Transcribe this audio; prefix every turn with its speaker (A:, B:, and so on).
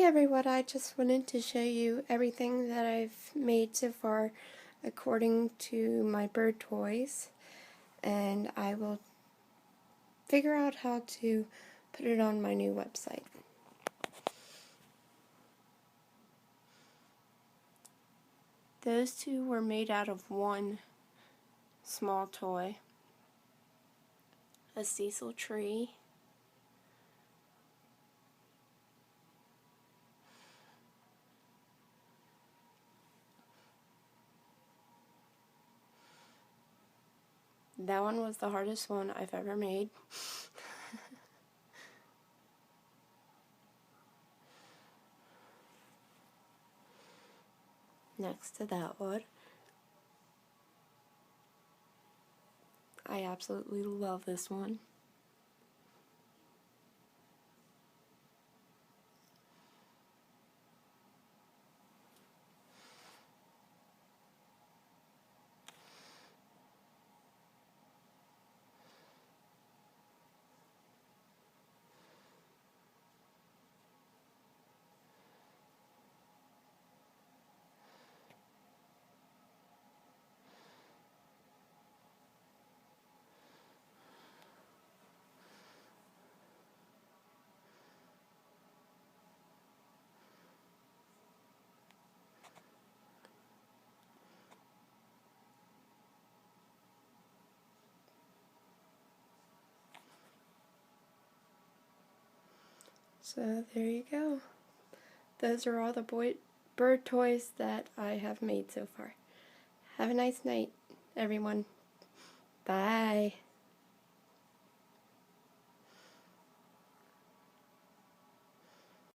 A: everyone, I just wanted to show you everything that I've made so far according to my bird toys, and I will figure out how to put it on my new website. Those two were made out of one small toy, a Cecil tree, that one was the hardest one I've ever made. Next to that one, I absolutely love this one. So there you go. Those are all the bird toys that I have made so far. Have a nice night, everyone. Bye.